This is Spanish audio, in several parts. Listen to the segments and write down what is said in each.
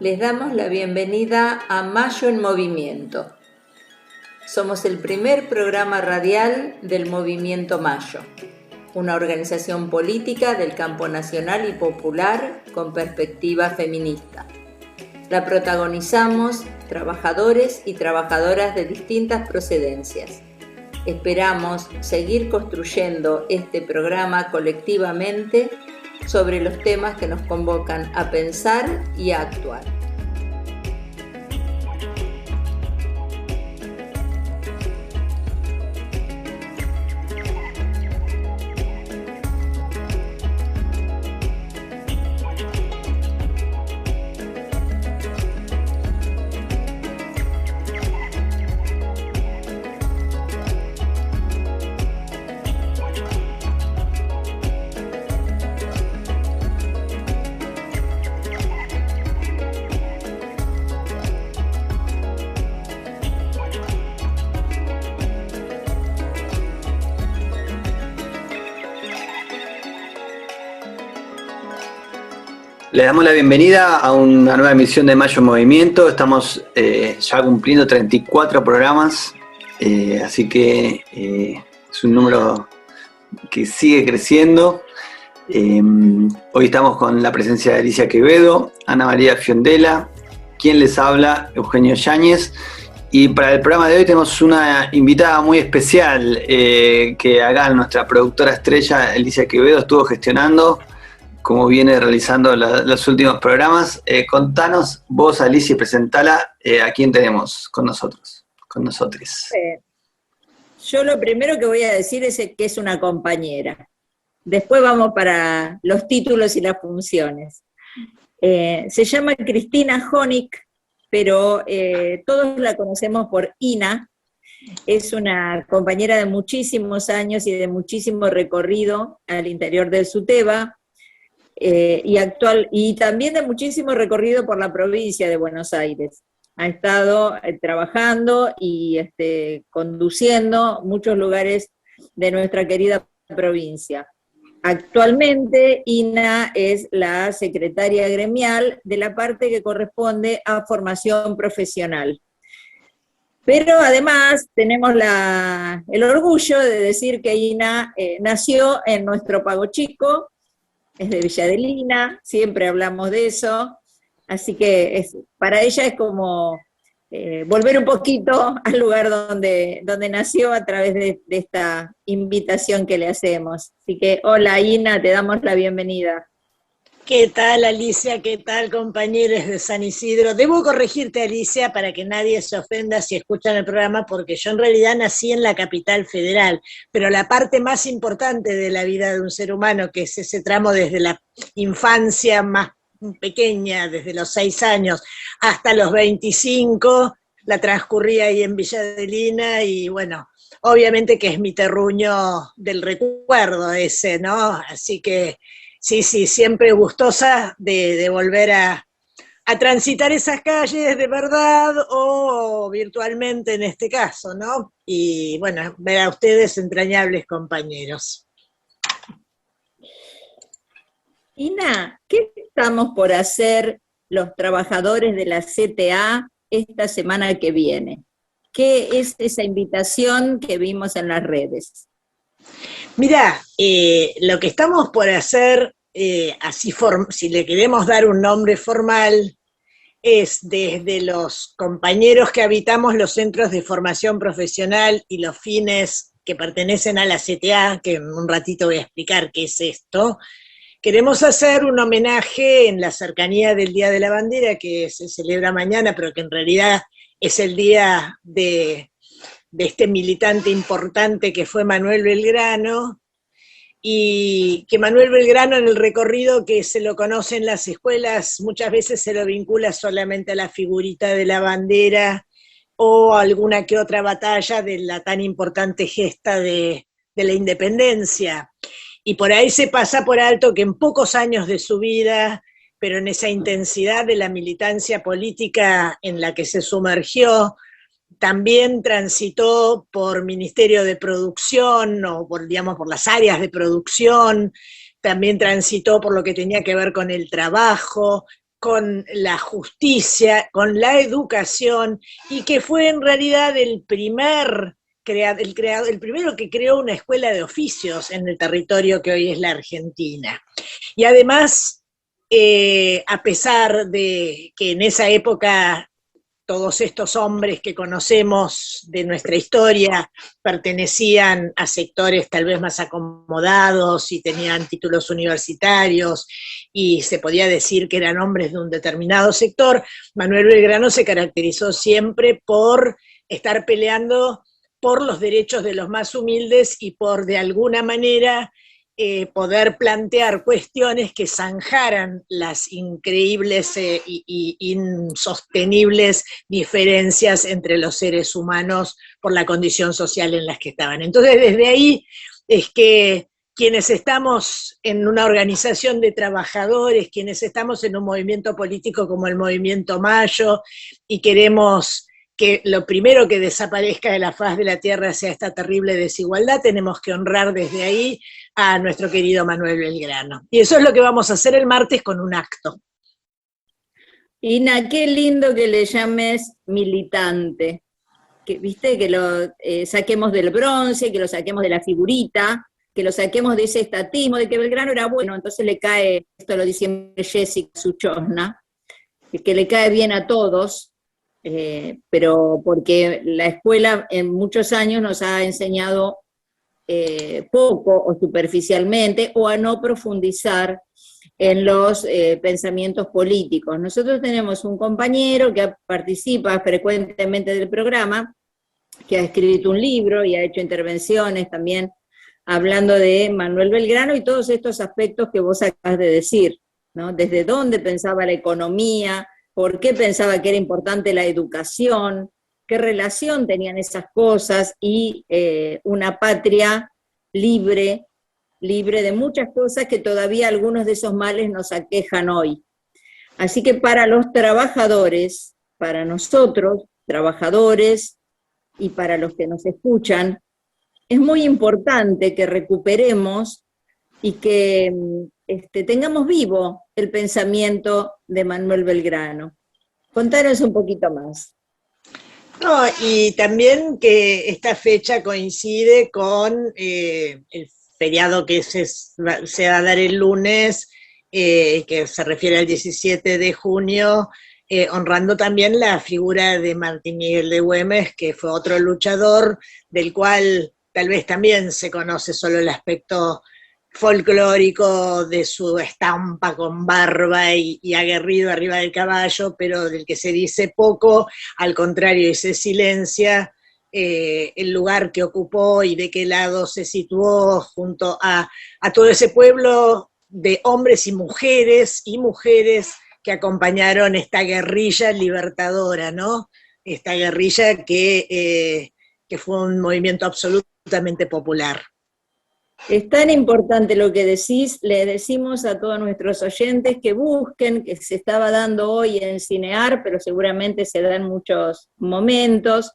Les damos la bienvenida a Mayo en Movimiento. Somos el primer programa radial del Movimiento Mayo, una organización política del campo nacional y popular con perspectiva feminista. La protagonizamos trabajadores y trabajadoras de distintas procedencias. Esperamos seguir construyendo este programa colectivamente sobre los temas que nos convocan a pensar y a actuar. Le damos la bienvenida a una nueva emisión de Mayo en Movimiento. Estamos ya cumpliendo 34 programas, así que es un número que sigue creciendo. Hoy estamos con la presencia de Alicia Quevedo, Ana María Fiondela, quien les habla, Eugenio Yáñez. Y para el programa de hoy tenemos una invitada muy especial que acá nuestra productora estrella, Alicia Quevedo, estuvo gestionando, como viene realizando los últimos programas. Contanos vos, Alicia, y presentala a quién tenemos con nosotros, con nosotros. Yo lo primero que voy a decir es que es una compañera. Después vamos para los títulos y las funciones. Se llama Cristina Honig, pero todos la conocemos por Ina. Es una compañera de muchísimos años y de muchísimo recorrido al interior del SUTEBA, y también de muchísimo recorrido por la provincia de Buenos Aires. Ha estado trabajando y conduciendo muchos lugares de nuestra querida provincia. Actualmente Ina es la secretaria gremial de la parte que corresponde a formación profesional. Pero además tenemos el orgullo de decir que Ina nació en nuestro Pago Chico, es de Villa Adelina, siempre hablamos de eso, así que para ella es como volver un poquito al lugar donde nació a través de esta invitación que le hacemos. Así que, hola Ina, te damos la bienvenida. ¿Qué tal, Alicia? ¿Qué tal, compañeros de San Isidro? Debo corregirte, Alicia, para que nadie se ofenda si escuchan el programa, porque yo en realidad nací en la capital federal, pero la parte más importante de la vida de un ser humano, que es ese tramo desde la infancia más pequeña, desde los 6 años hasta los 25, la transcurrí ahí en Villa Adelina, y bueno, obviamente que es mi terruño del recuerdo ese, ¿no? Así que sí, siempre gustosa de volver a transitar esas calles de verdad o virtualmente en este caso, ¿no? Y bueno, ver a ustedes entrañables compañeros. Ina, ¿qué estamos por hacer los trabajadores de la CTA esta semana que viene? ¿Qué es esa invitación que vimos en las redes? Mirá, lo que estamos por hacer, si le queremos dar un nombre formal, es desde los compañeros que habitamos los centros de formación profesional y los fines que pertenecen a la CTA, que en un ratito voy a explicar qué es esto. Queremos hacer un homenaje en la cercanía del Día de la Bandera, que se celebra mañana, pero que en realidad es el día de este militante importante que fue Manuel Belgrano, y que Manuel Belgrano, en el recorrido que se lo conoce en las escuelas, muchas veces se lo vincula solamente a la figurita de la bandera o alguna que otra batalla de la tan importante gesta de la independencia. Y por ahí se pasa por alto que en pocos años de su vida, pero en esa intensidad de la militancia política en la que se sumergió, también transitó por Ministerio de Producción, o por las áreas de producción, también transitó por lo que tenía que ver con el trabajo, con la justicia, con la educación, y que fue en realidad el primero que creó una escuela de oficios en el territorio que hoy es la Argentina. Y además, a pesar de que en esa época todos estos hombres que conocemos de nuestra historia pertenecían a sectores tal vez más acomodados y tenían títulos universitarios y se podía decir que eran hombres de un determinado sector, Manuel Belgrano se caracterizó siempre por estar peleando por los derechos de los más humildes y por, de alguna manera, poder plantear cuestiones que zanjaran las increíbles y insostenibles diferencias entre los seres humanos por la condición social en las que estaban. Entonces, desde ahí es que quienes estamos en una organización de trabajadores, quienes estamos en un movimiento político como el Movimiento Mayo, y queremos que lo primero que desaparezca de la faz de la tierra sea esta terrible desigualdad, tenemos que honrar desde ahí a nuestro querido Manuel Belgrano. Y eso es lo que vamos a hacer el martes con un acto. Ina, qué lindo que le llames militante, que viste, que lo saquemos del bronce, que lo saquemos de la figurita, que lo saquemos de ese estatismo, de que Belgrano era bueno, entonces le cae, esto lo dice Jessica Suchosna, que le cae bien a todos, pero porque la escuela en muchos años nos ha enseñado poco o superficialmente, o a no profundizar en los pensamientos políticos. Nosotros tenemos un compañero que participa frecuentemente del programa, que ha escrito un libro y ha hecho intervenciones también hablando de Manuel Belgrano y todos estos aspectos que vos acabas de decir, ¿no? Desde dónde pensaba la economía, por qué pensaba que era importante la educación, qué relación tenían esas cosas y una patria libre de muchas cosas que todavía algunos de esos males nos aquejan hoy. Así que para los trabajadores, para nosotros, trabajadores, y para los que nos escuchan, es muy importante que recuperemos y que tengamos vivo el pensamiento de Manuel Belgrano. Contanos un poquito más. No, y también que esta fecha coincide con el feriado que se va a dar el lunes, que se refiere al 17 de junio, honrando también la figura de Martín Miguel de Güemes, que fue otro luchador, del cual tal vez también se conoce solo el aspecto folclórico de su estampa con barba y aguerrido arriba del caballo, pero del que se dice poco, al contrario, y se silencia el lugar que ocupó y de qué lado se situó junto a todo ese pueblo de hombres y mujeres que acompañaron esta guerrilla libertadora, ¿no? Esta guerrilla que fue un movimiento absolutamente popular. Es tan importante lo que decís, le decimos a todos nuestros oyentes que busquen, que se estaba dando hoy en Cinear, pero seguramente se da en muchos momentos,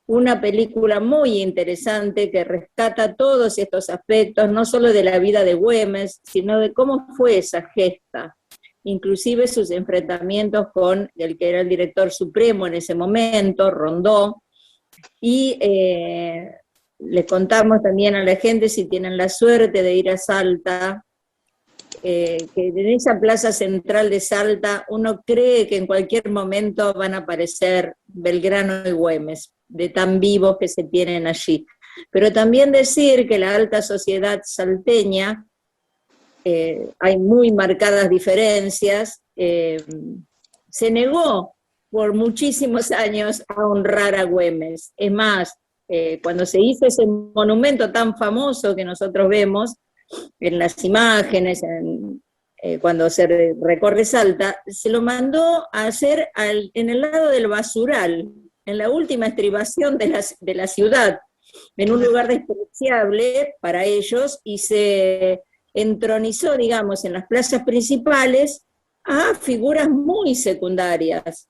una película muy interesante que rescata todos estos aspectos, no solo de la vida de Güemes, sino de cómo fue esa gesta, inclusive sus enfrentamientos con el que era el director supremo en ese momento, Rondó, y le contamos también a la gente, si tienen la suerte de ir a Salta, que en esa plaza central de Salta uno cree que en cualquier momento van a aparecer Belgrano y Güemes, de tan vivos que se tienen allí. Pero también decir que la alta sociedad salteña, hay muy marcadas diferencias, se negó por muchísimos años a honrar a Güemes. Es más, cuando se hizo ese monumento tan famoso que nosotros vemos en las imágenes, cuando se recorre Salta, se lo mandó a hacer en el lado del basural, en la última estribación de la ciudad, en un lugar despreciable para ellos, y se entronizó, digamos, en las plazas principales a figuras muy secundarias,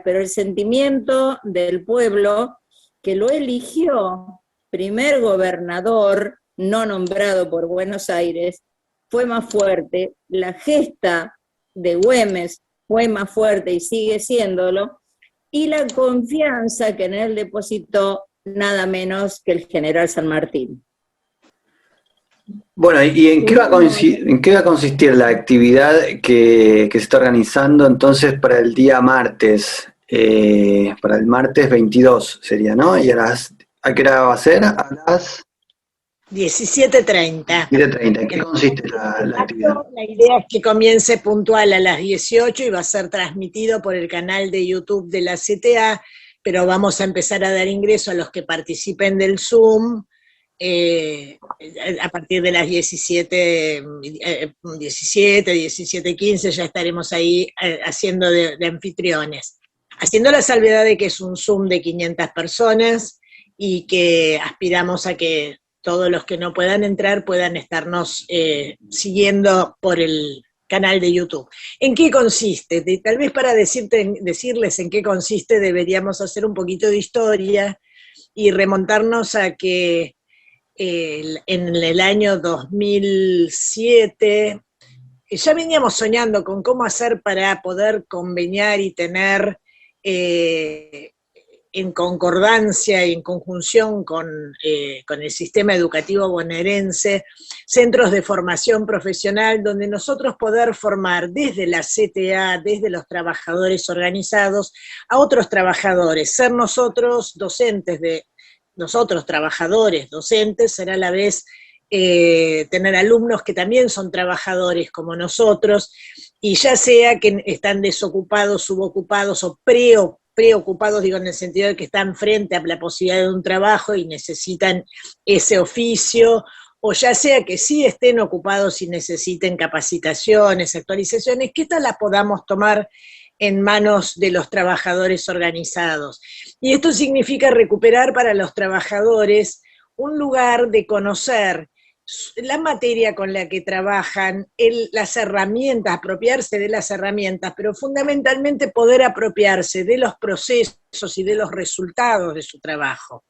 pero el sentimiento del pueblo que lo eligió primer gobernador no nombrado por Buenos Aires, fue más fuerte. La gesta de Güemes fue más fuerte y sigue siéndolo, y la confianza que en él depositó nada menos que el general San Martín. Bueno, ¿y en qué va a consistir la actividad que se está organizando entonces para el día martes? Para el martes 22 sería, ¿no? ¿Y a qué hora va a ser? A las 17:30. 17:30. ¿En qué consiste la actividad? La idea es que comience puntual a las 18 y va a ser transmitido por el canal de YouTube de la CTA, pero vamos a empezar a dar ingreso a los que participen del Zoom a partir de las 17:15 ya estaremos ahí haciendo de anfitriones. Haciendo la salvedad de que es un Zoom de 500 personas y que aspiramos a que todos los que no puedan entrar puedan estarnos siguiendo por el canal de YouTube. ¿En qué consiste? Tal vez para decirles en qué consiste deberíamos hacer un poquito de historia y remontarnos a que en el año 2007 ya veníamos soñando con cómo hacer para poder conveniar y tener en concordancia y en conjunción con el sistema educativo bonaerense, centros de formación profesional donde nosotros poder formar desde la CTA, desde los trabajadores organizados, a otros trabajadores, ser nosotros docentes nosotros trabajadores, docentes, ser a la vez tener alumnos que también son trabajadores como nosotros, y ya sea que están desocupados, subocupados o preocupados, digo, en el sentido de que están frente a la posibilidad de un trabajo y necesitan ese oficio, o ya sea que sí estén ocupados y necesiten capacitaciones, actualizaciones, que estas las podamos tomar en manos de los trabajadores organizados. Y esto significa recuperar para los trabajadores un lugar de conocer la materia con la que trabajan, las herramientas, apropiarse de las herramientas, pero fundamentalmente poder apropiarse de los procesos y de los resultados de su trabajo.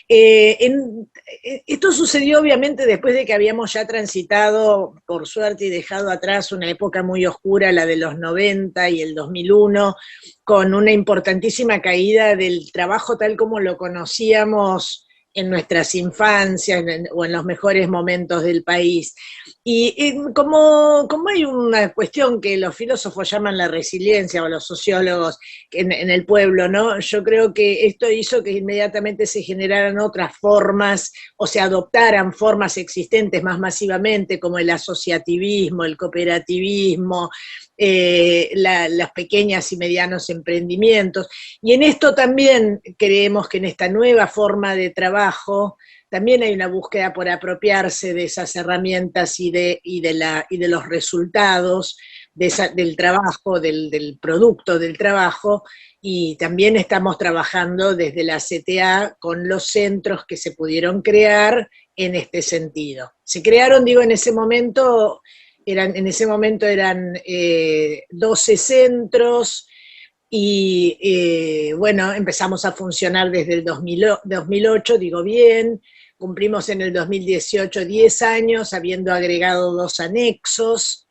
Esto sucedió obviamente después de que habíamos ya transitado, por suerte, y dejado atrás una época muy oscura, la de los 90 y el 2001, con una importantísima caída del trabajo tal como lo conocíamos en nuestras infancias o en los mejores momentos del país. Y como hay una cuestión que los filósofos llaman la resiliencia, o los sociólogos en el pueblo, ¿no? Yo creo que esto hizo que inmediatamente se generaran otras formas, o se adoptaran formas existentes más masivamente, como el asociativismo, el cooperativismo, los pequeños y medianos emprendimientos, y en esto también creemos que en esta nueva forma de trabajo también hay una búsqueda por apropiarse de esas herramientas y de los resultados del trabajo, del producto del trabajo, y también estamos trabajando desde la CTA con los centros que se pudieron crear en este sentido. Se crearon, digo, en ese momento eran 12 centros, y bueno, empezamos a funcionar desde el 2008, digo bien, cumplimos en el 2018 10 años, habiendo agregado 2 anexos,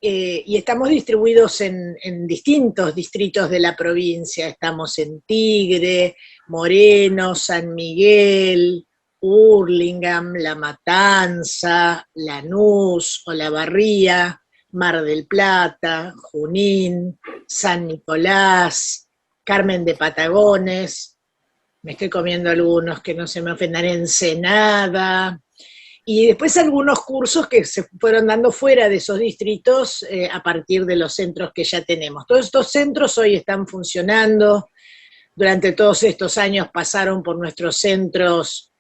y estamos distribuidos en distintos distritos de la provincia. Estamos en Tigre, Moreno, San Miguel, Hurlingham, La Matanza, Lanús, Olavarría, Mar del Plata, Junín, San Nicolás, Carmen de Patagones, me estoy comiendo algunos que no se me ofendan, Ensenada, y después algunos cursos que se fueron dando fuera de esos distritos a partir de los centros que ya tenemos. Todos estos centros hoy están funcionando. Durante todos estos años pasaron por nuestros centros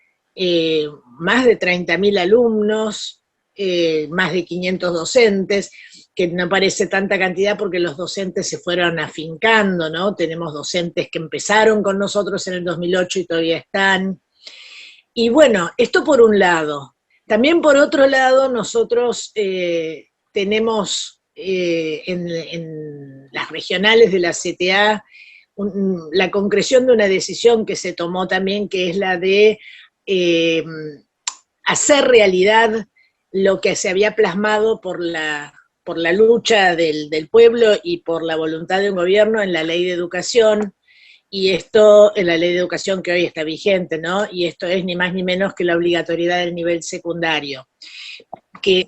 más de 30.000 alumnos, más de 500 docentes, que no parece tanta cantidad porque los docentes se fueron afincando, ¿no? Tenemos docentes que empezaron con nosotros en el 2008 y todavía están. Y bueno, esto por un lado. También por otro lado, nosotros tenemos en las regionales de la CTA la concreción de una decisión que se tomó también, que es la de hacer realidad lo que se había plasmado por la por la lucha del pueblo y por la voluntad de un gobierno en la ley de educación, y esto en la ley de educación que hoy está vigente, ¿no? Y esto es ni más ni menos que la obligatoriedad del nivel secundario,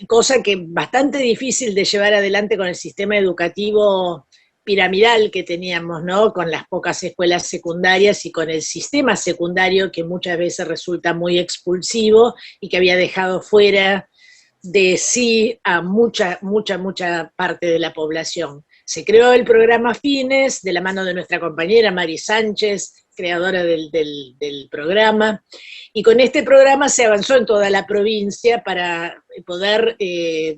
cosa que bastante difícil de llevar adelante con el sistema educativo piramidal que teníamos, ¿no? Con las pocas escuelas secundarias y con el sistema secundario que muchas veces resulta muy expulsivo y que había dejado fuera de sí a mucha parte de la población. Se creó el programa Fines de la mano de nuestra compañera Mari Sánchez, creadora del programa, y con este programa se avanzó en toda la provincia para poder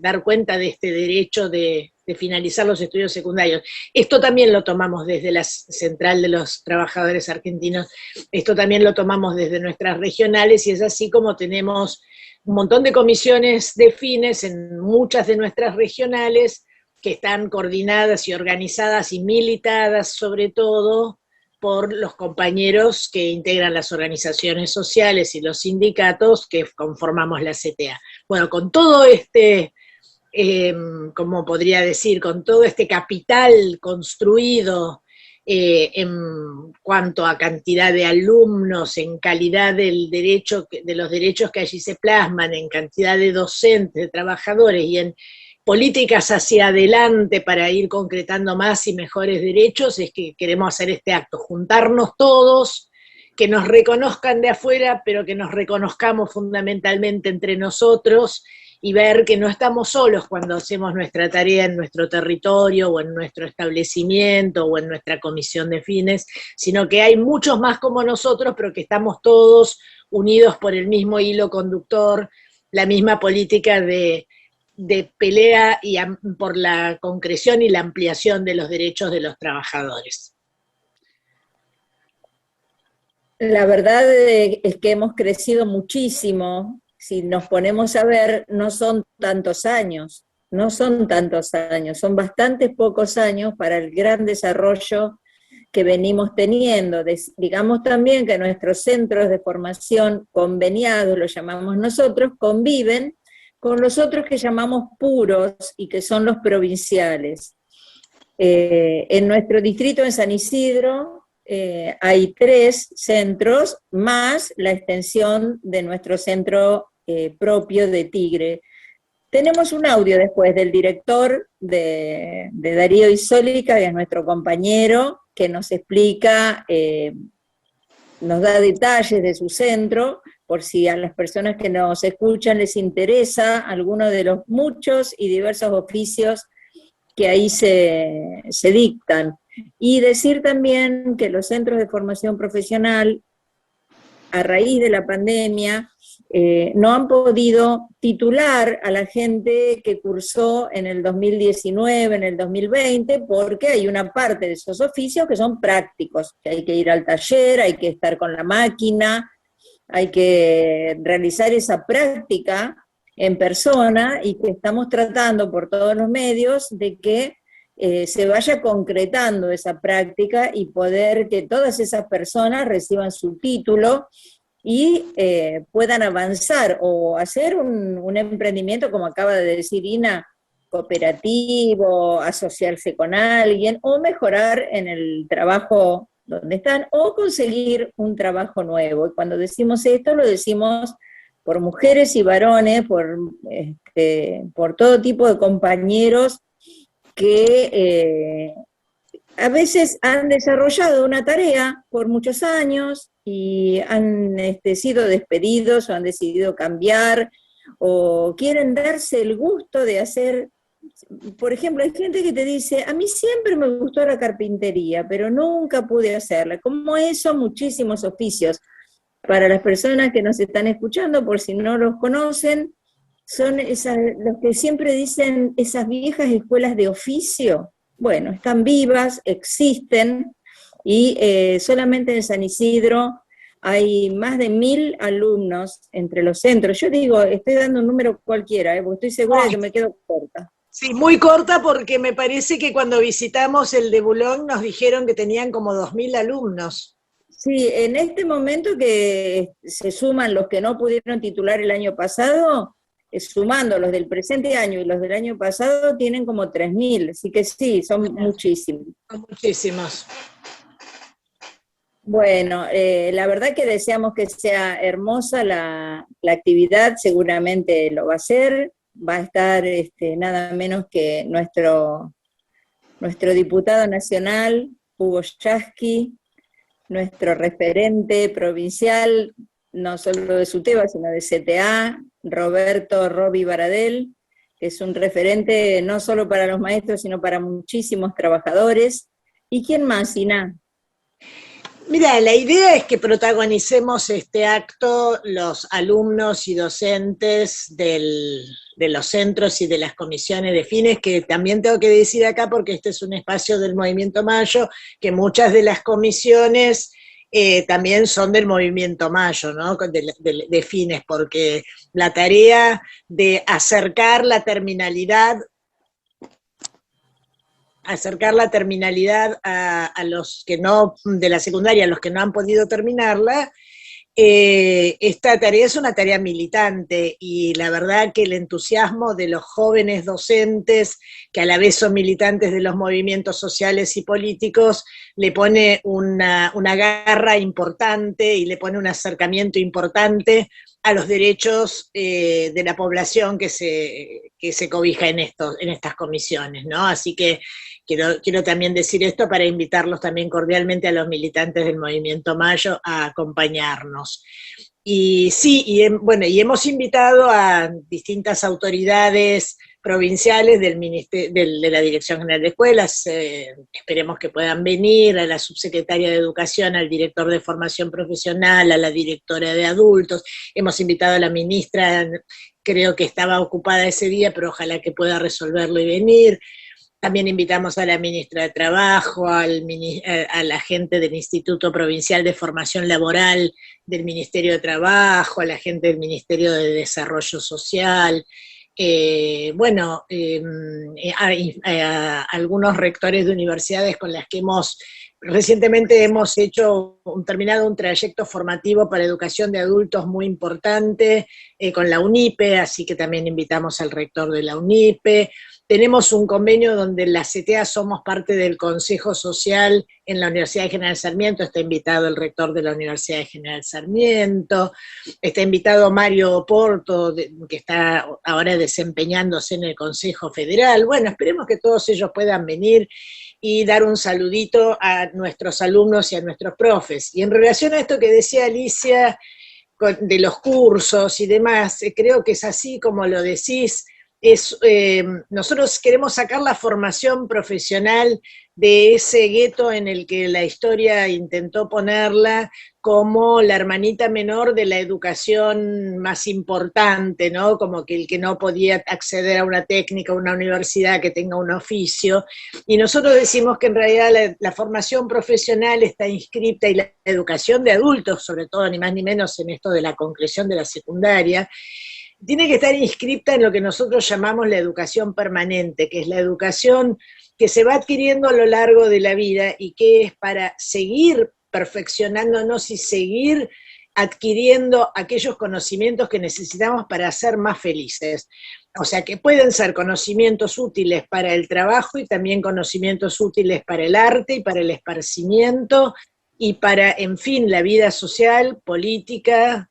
dar cuenta de este derecho de finalizar los estudios secundarios. Esto también lo tomamos desde la Central de los Trabajadores Argentinos, esto también lo tomamos desde nuestras regionales, y es así como tenemos un montón de comisiones de fines en muchas de nuestras regionales que están coordinadas y organizadas y militadas sobre todo por los compañeros que integran las organizaciones sociales y los sindicatos que conformamos la CTA. Bueno, con todo este, como podría decir, con todo este capital construido en cuanto a cantidad de alumnos, en calidad del derecho, de los derechos que allí se plasman, en cantidad de docentes, de trabajadores y en políticas hacia adelante para ir concretando más y mejores derechos, es que queremos hacer este acto, juntarnos todos, que nos reconozcan de afuera, pero que nos reconozcamos fundamentalmente entre nosotros, y ver que no estamos solos cuando hacemos nuestra tarea en nuestro territorio, o en nuestro establecimiento, o en nuestra comisión de fines, sino que hay muchos más como nosotros, pero que estamos todos unidos por el mismo hilo conductor, la misma política de pelea y por la concreción y la ampliación de los derechos de los trabajadores. La verdad es que hemos crecido muchísimo. Si nos ponemos a ver, no son tantos años, son bastantes pocos años para el gran desarrollo que venimos teniendo. Digamos también que nuestros centros de formación conveniados, los llamamos nosotros, conviven con los otros que llamamos puros y que son los provinciales. En nuestro distrito, en San Isidro, hay 3 centros, más la extensión de nuestro centro propio de Tigre. Tenemos un audio después del director de Darío Isólica, que es nuestro compañero, que nos explica, nos da detalles de su centro, por si a las personas que nos escuchan les interesa alguno de los muchos y diversos oficios que ahí se dictan. Y decir también que los centros de formación profesional, a raíz de la pandemia, no han podido titular a la gente que cursó en el 2019, en el 2020, porque hay una parte de esos oficios que son prácticos, que hay que ir al taller, hay que estar con la máquina, hay que realizar esa práctica en persona, y que estamos tratando por todos los medios de que se vaya concretando esa práctica y poder que todas esas personas reciban su título y puedan avanzar o hacer un emprendimiento, como acaba de decir Ina, cooperativo, asociarse con alguien, o mejorar en el trabajo donde están, o conseguir un trabajo nuevo. Y cuando decimos esto, lo decimos por mujeres y varones, por todo tipo de compañeros que a veces han desarrollado una tarea por muchos años y han sido despedidos o han decidido cambiar, o quieren darse el gusto de hacer. Por ejemplo, hay gente que te dice, a mí siempre me gustó la carpintería, pero nunca pude hacerla. Como eso, muchísimos oficios. Para las personas que nos están escuchando, por si no los conocen, son los que siempre dicen esas viejas escuelas de oficio. Bueno, están vivas, existen, y solamente en San Isidro hay más de 1000 alumnos entre los centros. Yo digo, estoy dando un número cualquiera, porque estoy segura de que me quedo corta. Sí, muy corta, porque me parece que cuando visitamos el de Boulogne nos dijeron que tenían como 2000 alumnos. Sí, en este momento que se suman los que no pudieron titular el año pasado, sumando los del presente año y los del año pasado, tienen como 3.000, así que sí, son muchísimos. Son muchísimos. Bueno, la verdad que deseamos que sea hermosa la actividad, seguramente lo va a ser, va a estar nada menos que nuestro diputado nacional, Hugo Yasky, nuestro referente provincial, no solo de SUTEBA, sino de CTA, Roberto Roby Baradel, que es un referente no solo para los maestros, sino para muchísimos trabajadores. ¿Y quién más, Ina? Mira, la idea es que protagonicemos este acto los alumnos y docentes de los centros y de las comisiones de fines, que también tengo que decir acá, porque este es un espacio del Movimiento Mayo, que muchas de las comisiones también son del Movimiento Mayo, ¿no? De fines, porque la tarea de acercar la terminalidad a los que no, de la secundaria, a los que no han podido terminarla, esta tarea es una tarea militante, y la verdad que el entusiasmo de los jóvenes docentes, que a la vez son militantes de los movimientos sociales y políticos, le pone una garra importante y le pone un acercamiento importante a los derechos de la población que se cobija en estas comisiones, ¿no? Así que quiero también decir esto para invitarlos también cordialmente a los militantes del Movimiento Mayo a acompañarnos. Y sí, y hemos invitado a distintas autoridades provinciales de la Dirección General de Escuelas, esperemos que puedan venir, a la subsecretaria de Educación, al director de Formación Profesional, a la directora de Adultos, hemos invitado a la ministra, creo que estaba ocupada ese día, pero ojalá que pueda resolverlo y venir. También invitamos a la ministra de Trabajo, a la gente del Instituto Provincial de Formación Laboral del Ministerio de Trabajo, a la gente del Ministerio de Desarrollo Social, a algunos rectores de universidades con las que recientemente hemos terminado un trayecto formativo para educación de adultos muy importante con la UNIPE, así que también invitamos al rector de la UNIPE. Tenemos un convenio donde la CTA somos parte del Consejo Social en la Universidad de General Sarmiento, está invitado el rector de la Universidad de General Sarmiento, está invitado Mario Oporto, que está ahora desempeñándose en el Consejo Federal. Bueno, esperemos que todos ellos puedan venir y dar un saludito a nuestros alumnos y a nuestros profes. Y en relación a esto que decía Alicia, de los cursos y demás, creo que es así como lo decís. Nosotros queremos sacar la formación profesional de ese gueto en el que la historia intentó ponerla como la hermanita menor de la educación más importante, ¿no? Como que el que no podía acceder a una técnica, a una universidad que tenga un oficio, y nosotros decimos que en realidad la formación profesional está inscripta, y la educación de adultos, sobre todo, ni más ni menos en esto de la concreción de la secundaria, tiene que estar inscripta en lo que nosotros llamamos la educación permanente, que es la educación que se va adquiriendo a lo largo de la vida y que es para seguir perfeccionándonos y seguir adquiriendo aquellos conocimientos que necesitamos para ser más felices. O sea, que pueden ser conocimientos útiles para el trabajo y también conocimientos útiles para el arte y para el esparcimiento y para, en fin, la vida social, política,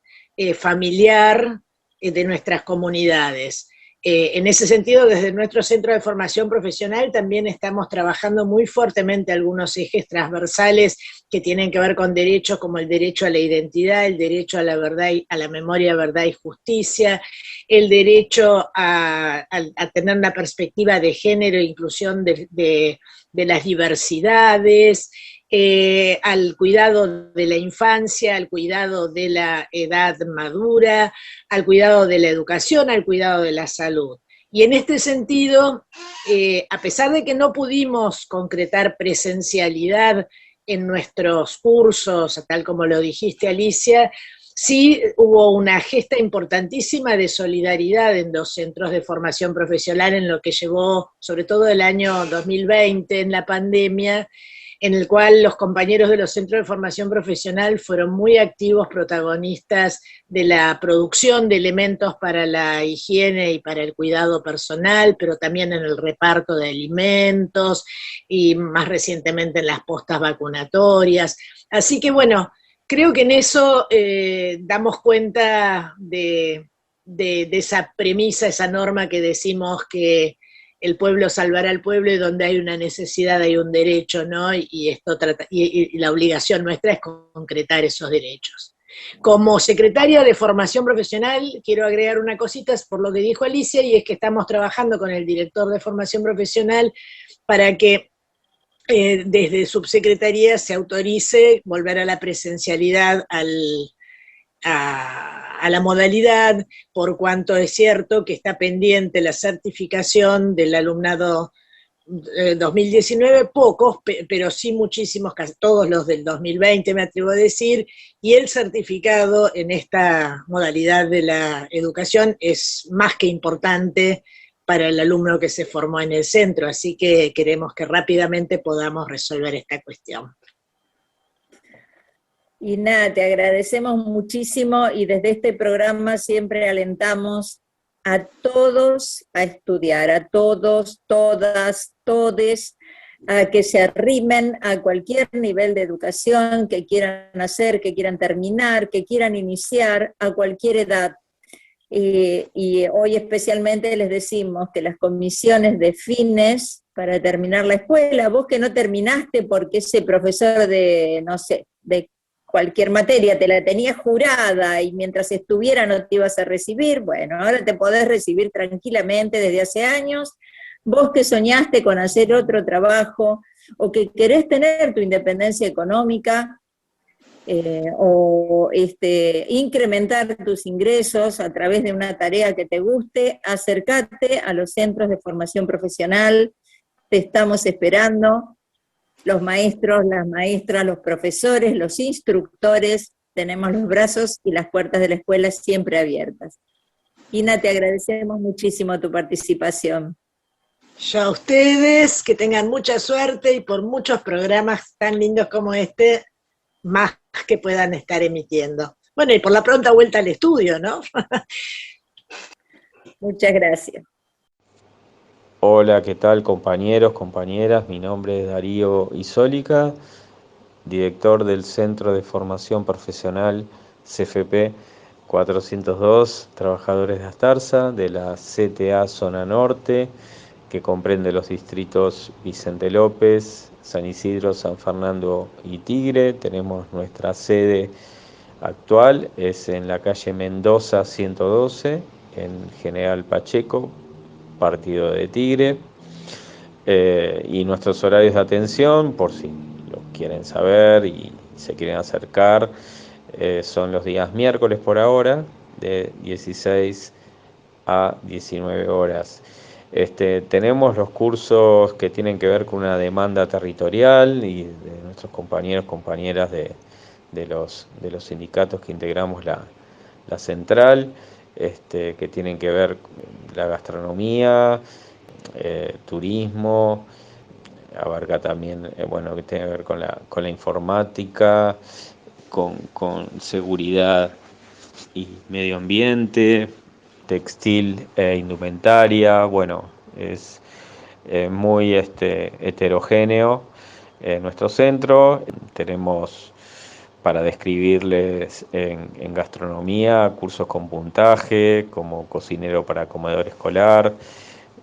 familiar, de nuestras comunidades. En ese sentido, desde nuestro Centro de Formación Profesional también estamos trabajando muy fuertemente algunos ejes transversales que tienen que ver con derechos como el derecho a la identidad, el derecho a la verdad, a la memoria, verdad y justicia, el derecho a tener una perspectiva de género e inclusión de las diversidades, al cuidado de la infancia, al cuidado de la edad madura, al cuidado de la educación, al cuidado de la salud. Y en este sentido, a pesar de que no pudimos concretar presencialidad en nuestros cursos, tal como lo dijiste, Alicia, sí hubo una gesta importantísima de solidaridad en los centros de formación profesional en lo que llevó, sobre todo el año 2020, en la pandemia, en el cual los compañeros de los centros de formación profesional fueron muy activos, protagonistas de la producción de elementos para la higiene y para el cuidado personal, pero también en el reparto de alimentos y más recientemente en las postas vacunatorias. Así que bueno, creo que en eso damos cuenta de esa premisa, esa norma que decimos que el pueblo salvará al pueblo, y donde hay una necesidad hay un derecho, ¿no? Y la obligación nuestra es concretar esos derechos. Como secretaria de Formación Profesional, quiero agregar una cosita por lo que dijo Alicia, y es que estamos trabajando con el director de Formación Profesional para que desde subsecretaría se autorice volver a la presencialidad a la modalidad, por cuanto es cierto que está pendiente la certificación del alumnado 2019, pocos, pero sí muchísimos, casi todos los del 2020 me atrevo a decir, y el certificado en esta modalidad de la educación es más que importante para el alumno que se formó en el centro, así que queremos que rápidamente podamos resolver esta cuestión. Y nada, te agradecemos muchísimo, y desde este programa siempre alentamos a todos a estudiar, a todos, todas, todes, a que se arrimen a cualquier nivel de educación que quieran hacer, que quieran terminar, que quieran iniciar a cualquier edad. Y hoy especialmente les decimos que las comisiones de fines para terminar la escuela, vos que no terminaste porque ese profesor de, no sé, de cualquier materia te la tenías jurada y mientras estuviera no te ibas a recibir, bueno, ahora te podés recibir tranquilamente desde hace años. Vos que soñaste con hacer otro trabajo o que querés tener tu independencia económica, o incrementar tus ingresos a través de una tarea que te guste, acércate a los centros de formación profesional, te estamos esperando. Los maestros, las maestras, los profesores, los instructores, tenemos los brazos y las puertas de la escuela siempre abiertas. Ina, te agradecemos muchísimo tu participación. Yo a ustedes, que tengan mucha suerte y por muchos programas tan lindos como este, más que puedan estar emitiendo. Bueno, y por la pronta vuelta al estudio, ¿no? Muchas gracias. Hola, ¿qué tal compañeros, compañeras? Mi nombre es Darío Isólica, director del Centro de Formación Profesional CFP 402, Trabajadores de Astarza, de la CTA Zona Norte, que comprende los distritos Vicente López, San Isidro, San Fernando y Tigre. Tenemos nuestra sede actual, es en la calle Mendoza 112, en General Pacheco, partido de Tigre, y nuestros horarios de atención, por si lo quieren saber y se quieren acercar, son los días miércoles por ahora, de 16 a 19 horas. Tenemos los cursos que tienen que ver con una demanda territorial y de nuestros compañeros, compañeras de los sindicatos que integramos la central, que tienen que ver con la gastronomía, turismo, abarca también, que tiene que ver con la informática, con seguridad y medio ambiente, textil e indumentaria. Bueno, es muy heterogéneo nuestro centro. Tenemos, para describirles, en gastronomía, cursos con puntaje, como cocinero para comedor escolar,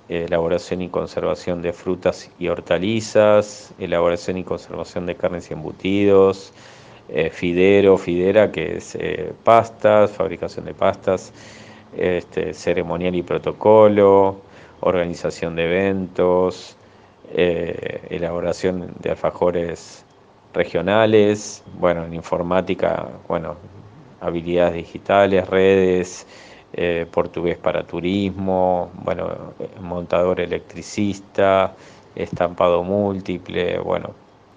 elaboración y conservación de frutas y hortalizas, elaboración y conservación de carnes y embutidos, fidera, que es pastas, fabricación de pastas, ceremonial y protocolo, organización de eventos, elaboración de alfajores regionales, en informática, habilidades digitales, redes, portugués para turismo, montador electricista, estampado múltiple,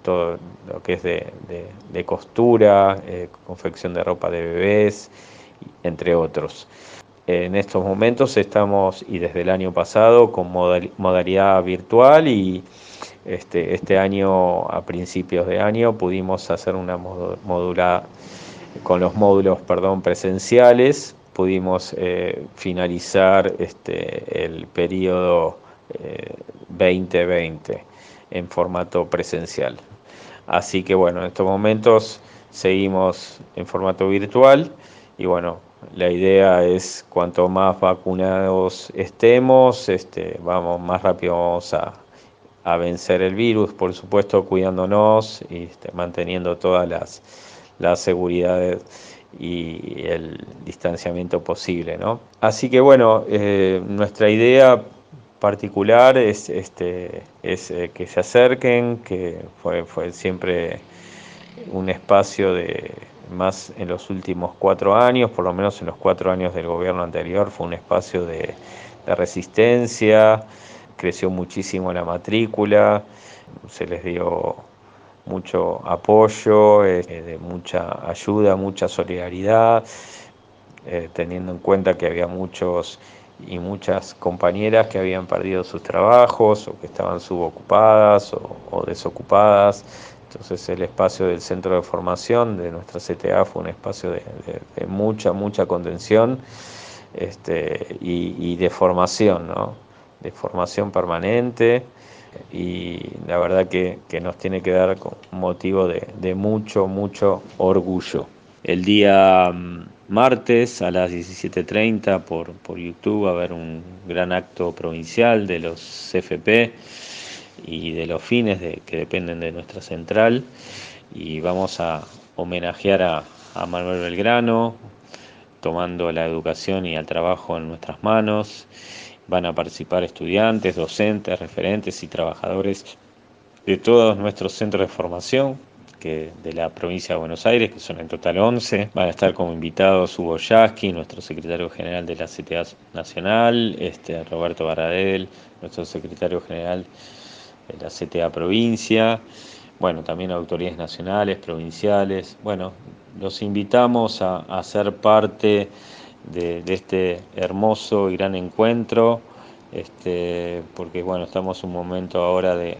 todo lo que es de costura, confección de ropa de bebés, entre otros. En estos momentos estamos, y desde el año pasado, con modalidad virtual, y este año, a principios de año, pudimos hacer una modulada con los módulos, presenciales. Pudimos finalizar el periodo 2020 en formato presencial. Así que bueno, en estos momentos seguimos en formato virtual y bueno, la idea es cuanto más vacunados estemos, más rápido vamos a vencer el virus, por supuesto cuidándonos y manteniendo todas las seguridades y el distanciamiento posible, ¿no? Así que bueno, nuestra idea particular es que se acerquen, que fue siempre un espacio de más en los últimos 4 años, por lo menos en los 4 años del gobierno anterior, fue un espacio de resistencia, creció muchísimo la matrícula, se les dio mucho apoyo, de mucha ayuda, mucha solidaridad, teniendo en cuenta que había muchos y muchas compañeras que habían perdido sus trabajos o que estaban subocupadas o desocupadas. Entonces el espacio del centro de formación de nuestra CTA fue un espacio de mucha contención y de formación, ¿no? De formación permanente, y la verdad que nos tiene que dar motivo de mucho orgullo. El día martes a las 17:30 por YouTube va a haber un gran acto provincial de los CFP y de los fines que dependen de nuestra central, y vamos a homenajear a Manuel Belgrano, tomando la educación y el trabajo en nuestras manos. Van a participar estudiantes, docentes, referentes y trabajadores de todos nuestros centros de formación, que de la provincia de Buenos Aires, que son en total 11. Van a estar como invitados Hugo Yasky, nuestro secretario general de la CTA Nacional, Roberto Baradel, nuestro secretario general de la CTA Provincia, bueno, también autoridades nacionales, provinciales. Bueno, los invitamos a ser parte de este hermoso y gran encuentro, porque bueno, estamos en un momento ahora de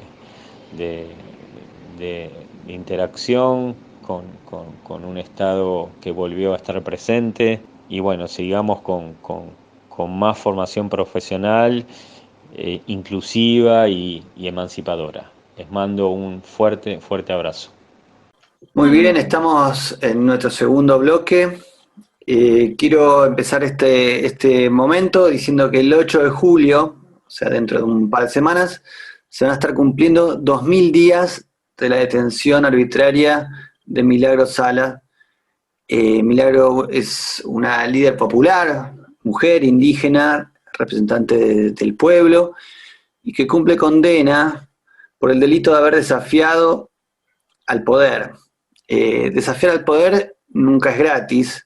interacción con un Estado que volvió a estar presente, y bueno, sigamos con más formación profesional, inclusiva y emancipadora. Les mando un fuerte abrazo. Muy bien, estamos en nuestro segundo bloque. Quiero empezar este momento diciendo que el 8 de julio, o sea, dentro de un par de semanas, se van a estar cumpliendo 2000 días de la detención arbitraria de Milagro Sala. Milagro es una líder popular, mujer, indígena, representante del pueblo, y que cumple condena por el delito de haber desafiado al poder. Desafiar al poder nunca es gratis,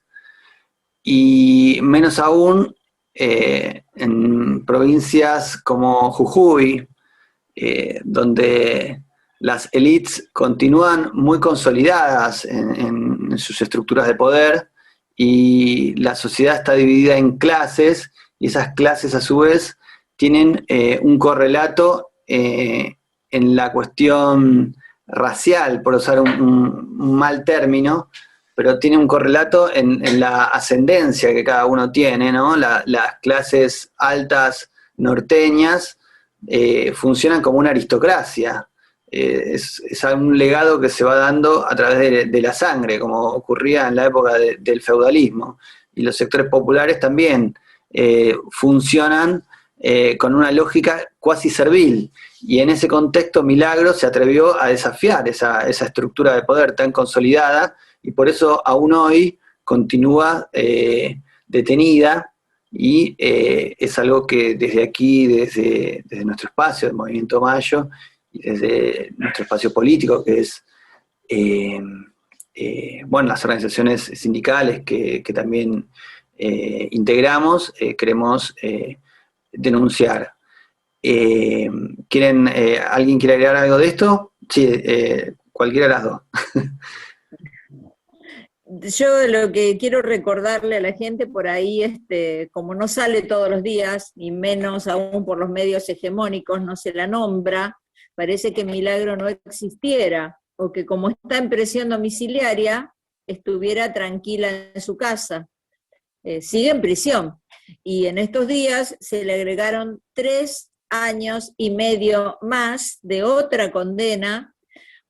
y menos aún en provincias como Jujuy, donde las élites continúan muy consolidadas en sus estructuras de poder, y la sociedad está dividida en clases, y esas clases a su vez tienen un correlato en la cuestión racial, por usar un mal término, pero tiene un correlato en la ascendencia que cada uno tiene, ¿no? Las clases altas norteñas funcionan como una aristocracia. Es un legado que se va dando a través de la sangre, como ocurría en la época del feudalismo. Y los sectores populares también funcionan con una lógica cuasi servil. Y en ese contexto Milagro se atrevió a desafiar esa estructura de poder tan consolidada, y por eso aún hoy continúa detenida, y es algo que desde aquí, desde nuestro espacio, el Movimiento Mayo, y desde nuestro espacio político, que es las organizaciones sindicales que también integramos, queremos denunciar. ¿Alguien quiere agregar algo de esto? Sí, cualquiera de las dos. Yo lo que quiero recordarle a la gente por ahí, como no sale todos los días, y menos aún por los medios hegemónicos, no se la nombra, parece que Milagro no existiera, o que como está en prisión domiciliaria, estuviera tranquila en su casa. Sigue en prisión, y en estos días se le agregaron 3 años y medio más de otra condena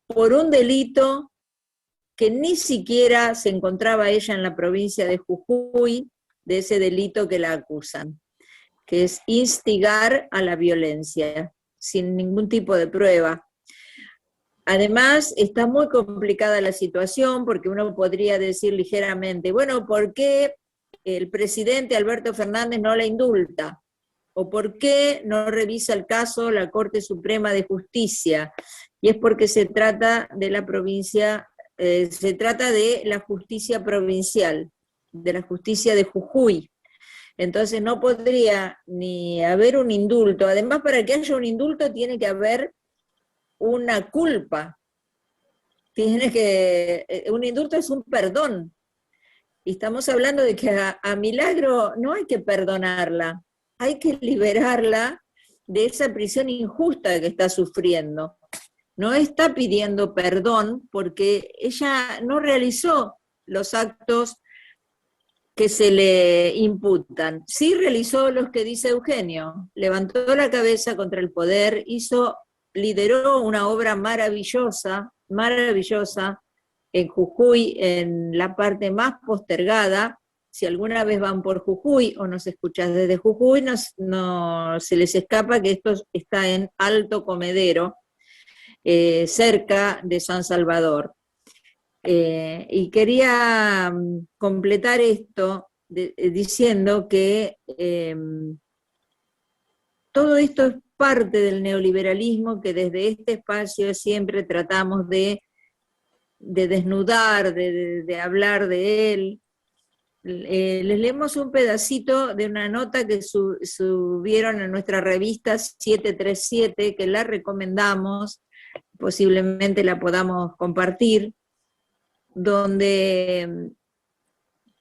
por un delito que ni siquiera se encontraba ella en la provincia de Jujuy, de ese delito que la acusan, que es instigar a la violencia, sin ningún tipo de prueba. Además, está muy complicada la situación, porque uno podría decir ligeramente, bueno, ¿por qué el presidente Alberto Fernández no la indulta? ¿O por qué no revisa el caso la Corte Suprema de Justicia? Y es porque se trata de la provincia, se trata de la justicia provincial, de la justicia de Jujuy. Entonces no podría ni haber un indulto. Además, para que haya un indulto tiene que haber una culpa. Un indulto es un perdón. Y estamos hablando de que a Milagro no hay que perdonarla, hay que liberarla de esa prisión injusta que está sufriendo. No está pidiendo perdón porque ella no realizó los actos que se le imputan. Sí realizó los que dice Eugenio, levantó la cabeza contra el poder, lideró una obra maravillosa, maravillosa, en Jujuy, en la parte más postergada. Si alguna vez van por Jujuy o nos escuchas desde Jujuy, no se les escapa que esto está en Alto Comedero, cerca de San Salvador. Y quería completar esto diciendo que todo esto es parte del neoliberalismo que desde este espacio siempre tratamos de desnudar, de hablar de él. Les leemos un pedacito de una nota que subieron en nuestra revista 737, que la recomendamos, posiblemente la podamos compartir, donde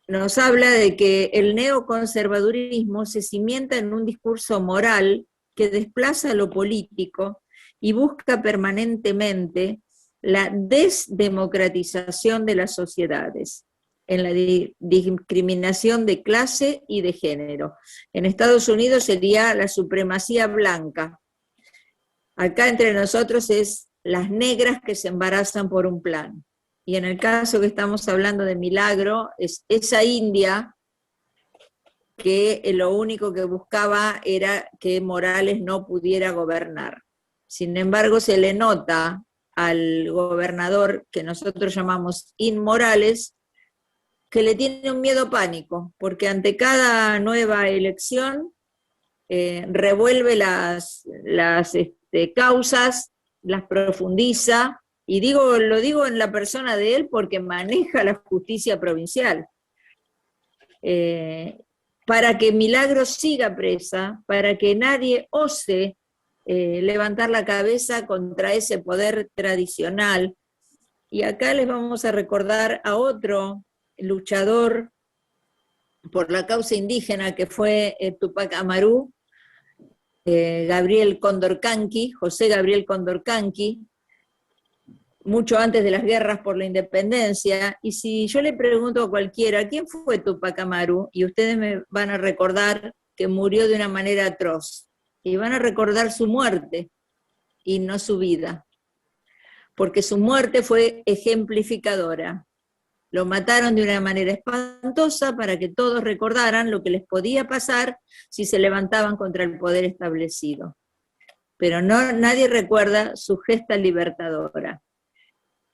nos habla de que el neoconservadurismo se cimienta en un discurso moral que desplaza lo político y busca permanentemente la desdemocratización de las sociedades, en la discriminación de clase y de género. En Estados Unidos sería la supremacía blanca. Acá entre nosotros es las negras que se embarazan por un plan. Y en el caso que estamos hablando de Milagro, es esa india que lo único que buscaba era que Morales no pudiera gobernar. Sin embargo, se le nota al gobernador, que nosotros llamamos Morales, que le tiene un miedo pánico, porque ante cada nueva elección revuelve las causas, las profundiza, y lo digo en la persona de él porque maneja la justicia provincial, para que Milagro siga presa, para que nadie ose levantar la cabeza contra ese poder tradicional. Y acá les vamos a recordar a otro luchador por la causa indígena que fue Tupac Amaru, Gabriel Condorcanqui, José Gabriel Condorcanqui, mucho antes de las guerras por la independencia. Y si yo le pregunto a cualquiera, ¿quién fue Tupac Amaru? Y ustedes me van a recordar que murió de una manera atroz, y van a recordar su muerte y no su vida, porque su muerte fue ejemplificadora. Lo mataron de una manera espantosa para que todos recordaran lo que les podía pasar si se levantaban contra el poder establecido. Pero nadie recuerda su gesta libertadora.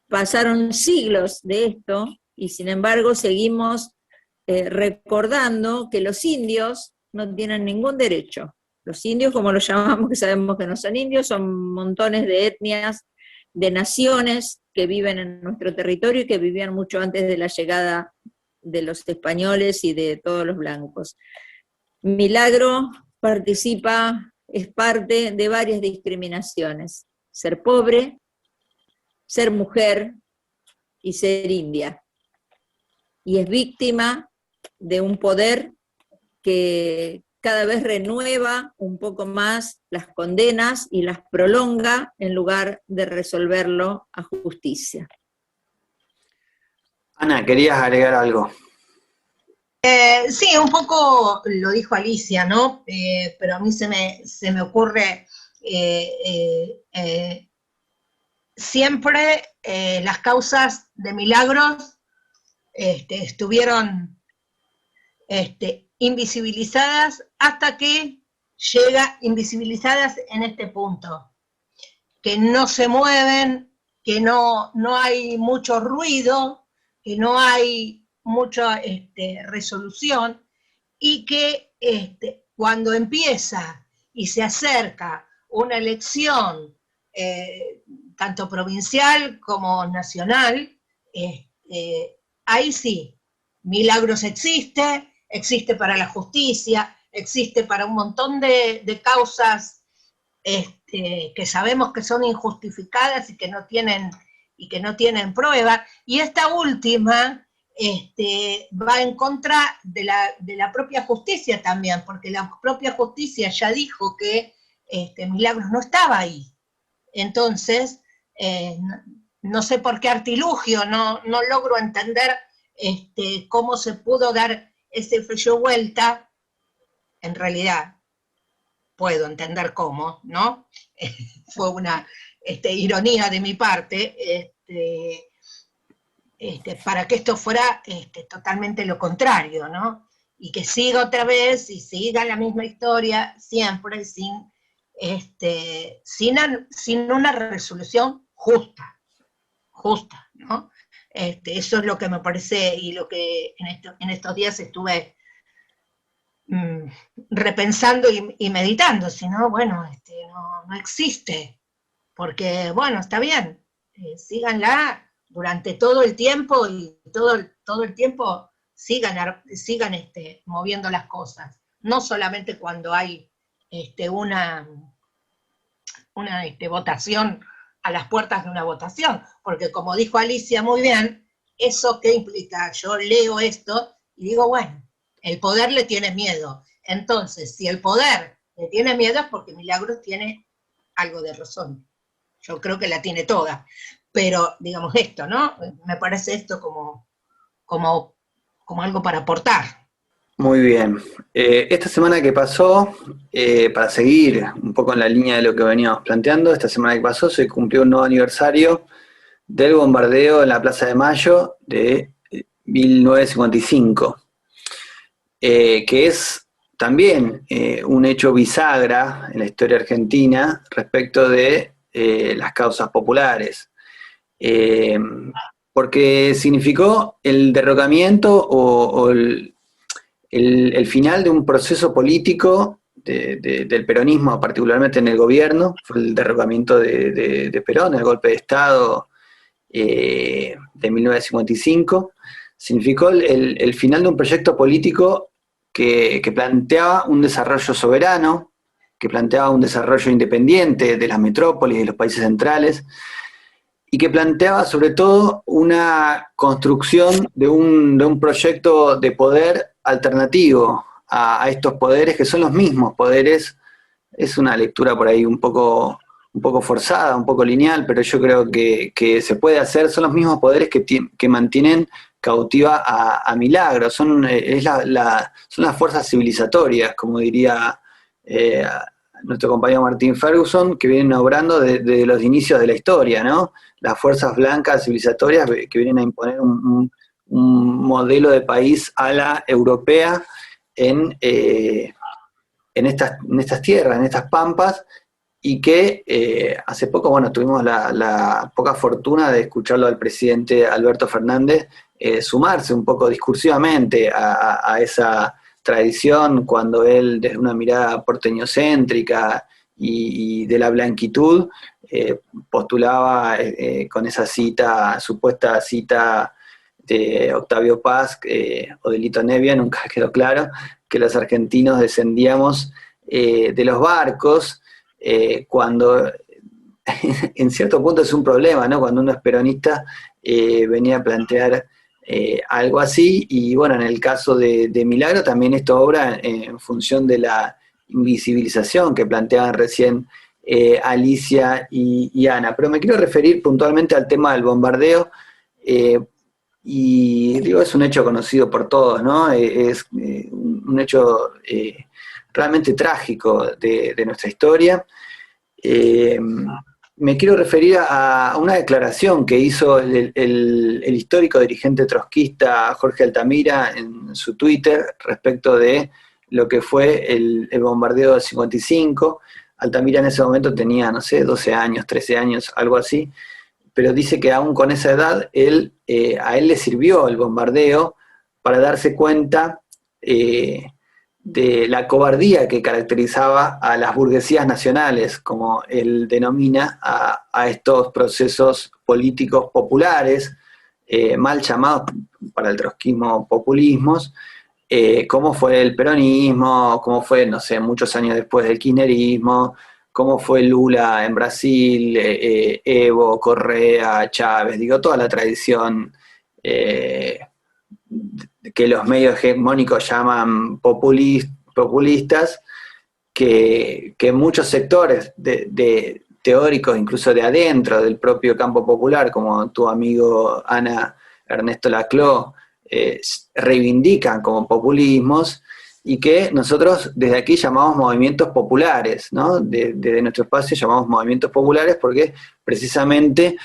Pasaron siglos de esto y sin embargo seguimos recordando que los indios no tienen ningún derecho. Los indios, como los llamamos, que sabemos que no son indios, son montones de etnias, de naciones que viven en nuestro territorio y que vivían mucho antes de la llegada de los españoles y de todos los blancos. Milagro participa, es parte de varias discriminaciones: ser pobre, ser mujer y ser india. y es víctima de un poder que cada vez renueva un poco más las condenas y las prolonga en lugar de resolverlo a justicia. Ana, ¿querías agregar algo? Sí, un poco lo dijo Alicia, ¿no? Pero a mí se me ocurre siempre las causas de milagros estuvieron invisibilizadas hasta que llega invisibilizadas en este punto, que no se mueven, que no hay mucho ruido, que no hay mucha resolución, y que cuando empieza y se acerca una elección, tanto provincial como nacional, ahí sí, Milagros existe para la justicia, existe para un montón de causas que sabemos que son injustificadas y que no tienen prueba, y esta última va en contra de la propia justicia también, porque la propia justicia ya dijo que Milagros no estaba ahí. Entonces, no sé por qué artilugio, no logro entender cómo se pudo dar ese fallo vuelta. En realidad puedo entender cómo, ¿no? Fue una ironía de mi parte, para que esto fuera totalmente lo contrario, ¿no? Y que siga otra vez y siga la misma historia siempre sin una resolución justa, ¿no? Eso es lo que me parece, y lo que en estos días estuve repensando y meditando. Si no, bueno, no existe, porque, bueno, está bien, síganla durante todo el tiempo, y todo el tiempo sigan moviendo las cosas, no solamente cuando hay una votación, a las puertas de una votación, porque como dijo Alicia muy bien, ¿eso qué implica? Yo leo esto y digo, bueno, el poder le tiene miedo. Entonces, si el poder le tiene miedo es porque Milagros tiene algo de razón. Yo creo que la tiene toda. Pero, digamos esto, ¿no? Me parece esto como algo para aportar. Muy bien. Esta semana que pasó, para seguir un poco en la línea de lo que veníamos planteando, esta semana que pasó se cumplió un nuevo aniversario del bombardeo en la Plaza de Mayo de 1955, que es también un hecho bisagra en la historia argentina respecto de las causas populares, porque significó el derrocamiento o el final de un proceso político del peronismo, particularmente en el gobierno. Fue el derrocamiento de Perón, el golpe de Estado de 1955. Significó el final de un proyecto político que planteaba un desarrollo soberano, que planteaba un desarrollo independiente de las metrópolis y de los países centrales, y que planteaba sobre todo una construcción de un proyecto de poder alternativo a estos poderes, que son los mismos poderes. Es una lectura por ahí un poco forzada, un poco lineal, pero yo creo que se puede hacer. Son los mismos poderes que mantienen cautiva a Milagros, son las fuerzas civilizatorias, como diría nuestro compañero Martín Ferguson, que vienen obrando desde los inicios de la historia, ¿no? Las fuerzas blancas civilizatorias que vienen a imponer un modelo de país a la europea en estas tierras, en estas pampas, y que hace poco, bueno, tuvimos la poca fortuna de escucharlo al presidente Alberto Fernández sumarse un poco discursivamente a esa tradición, cuando él, desde una mirada porteñocéntrica y de la blanquitud, postulaba con esa supuesta cita de Octavio Paz o de Lito Nevia, nunca quedó claro, que los argentinos descendíamos de los barcos, cuando en cierto punto es un problema, ¿no? Cuando uno es peronista, venía a plantear algo así, y bueno, en el caso de Milagro también esto obra en función de la invisibilización que planteaban recién Alicia y Ana. Pero me quiero referir puntualmente al tema del bombardeo, y digo, es un hecho conocido por todos, ¿no? Es un hecho realmente trágico de nuestra historia. Me quiero referir a una declaración que hizo el histórico dirigente trotskista Jorge Altamira en su Twitter respecto de lo que fue el bombardeo del 55. Altamira en ese momento tenía, no sé, 12 años, 13 años, algo así, pero dice que aún con esa edad, a él le sirvió el bombardeo para darse cuenta de la cobardía que caracterizaba a las burguesías nacionales, como él denomina a estos procesos políticos populares, mal llamados para el trotskismo populismos, como fue el peronismo, como fue, no sé, muchos años después del kirchnerismo, como fue Lula en Brasil, Evo, Correa, Chávez, digo, toda la tradición que los medios hegemónicos llaman populistas, que muchos sectores teóricos, incluso de adentro del propio campo popular, como tu amigo Ana Ernesto Laclau, reivindican como populismos, y que nosotros desde aquí llamamos movimientos populares, ¿no? Desde nuestro espacio llamamos movimientos populares porque precisamente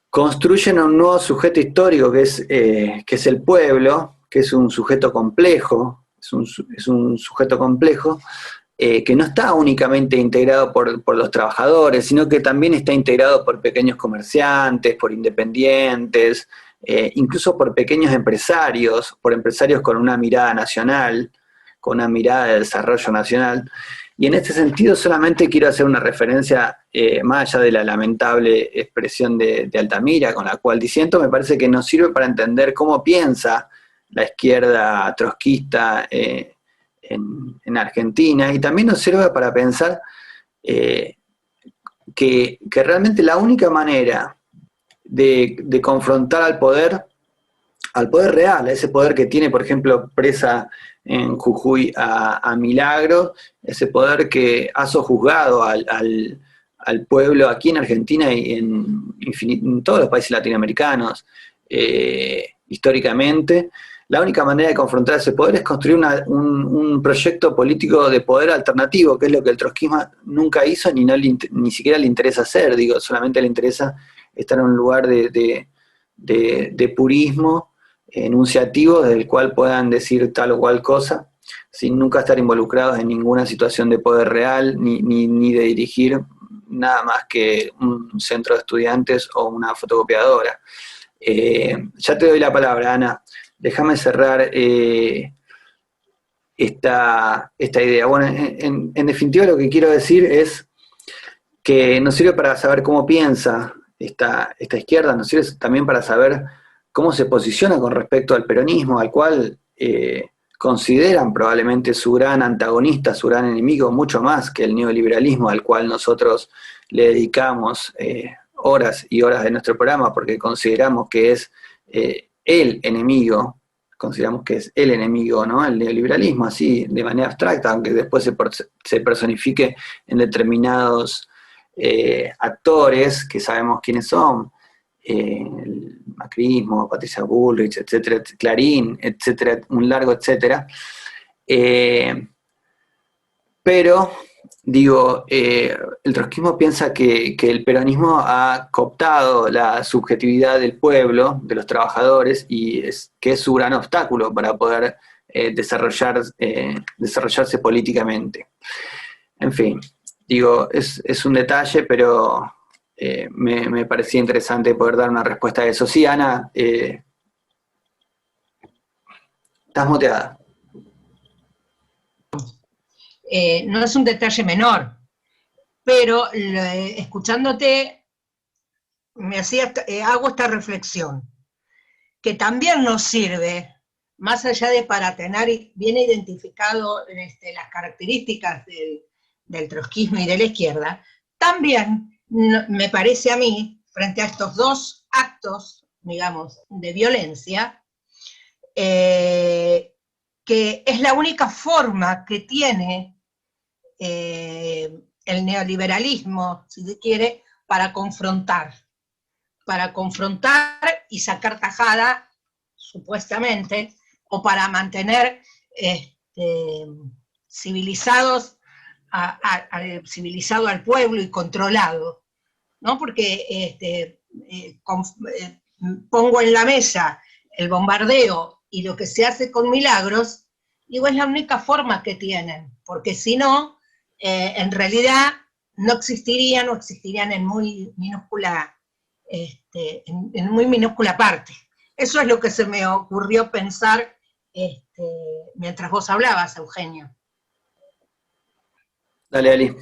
construyen un nuevo sujeto histórico que es el pueblo, que es un sujeto complejo, es un sujeto complejo, que no está únicamente integrado por los trabajadores, sino que también está integrado por pequeños comerciantes, por independientes, incluso por pequeños empresarios, por empresarios con una mirada nacional, con una mirada de desarrollo nacional. Y en este sentido solamente quiero hacer una referencia, más allá de la lamentable expresión de Altamira, con la cual disiento, me parece que nos sirve para entender cómo piensa la izquierda trotskista en Argentina, y también nos sirve para pensar que realmente la única manera de confrontar al poder real, a ese poder que tiene, por ejemplo, presa en Jujuy a Milagro, ese poder que ha sojuzgado al pueblo aquí en Argentina y en todos los países latinoamericanos, históricamente. La única manera de confrontar ese poder es construir un proyecto político de poder alternativo, que es lo que el trotskismo nunca hizo, ni siquiera le interesa hacer, digo, solamente le interesa estar en un lugar de purismo enunciativo, desde el cual puedan decir tal o cual cosa, sin nunca estar involucrados en ninguna situación de poder real, ni de dirigir nada más que un centro de estudiantes o una fotocopiadora. Ya te doy la palabra, Ana. Déjame cerrar esta idea. Bueno, en definitiva lo que quiero decir es que nos sirve para saber cómo piensa esta izquierda, nos sirve también para saber cómo se posiciona con respecto al peronismo, al cual consideran probablemente su gran antagonista, su gran enemigo, mucho más que el neoliberalismo, al cual nosotros le dedicamos horas y horas de nuestro programa, porque consideramos que es el enemigo, ¿no? El neoliberalismo, así de manera abstracta, aunque después se personifique en determinados actores que sabemos quiénes son, el macrismo, Patricia Bullrich, etcétera, Clarín, etcétera, un largo etcétera. Pero, digo, el trotskismo piensa que el peronismo ha cooptado la subjetividad del pueblo, de los trabajadores, y que es su gran obstáculo para poder desarrollarse políticamente. En fin, digo, es un detalle, pero me parecía interesante poder dar una respuesta a eso. Sí, Ana, estás muteada. No es un detalle menor, pero escuchándote hago esta reflexión, que también nos sirve, más allá de para tener bien identificado las características del trotskismo y de la izquierda, también me parece a mí, frente a estos dos actos digamos, de violencia, que es la única forma que tiene el neoliberalismo, si se quiere, para confrontar y sacar tajada, supuestamente, o para mantener civilizado al pueblo y controlado, ¿no? Porque pongo en la mesa el bombardeo y lo que se hace con Milagros, digo, es la única forma que tienen, porque si no, en realidad no existirían en muy minúscula, en muy minúscula parte. Eso es lo que se me ocurrió pensar mientras vos hablabas, Eugenio. Dale, Ali.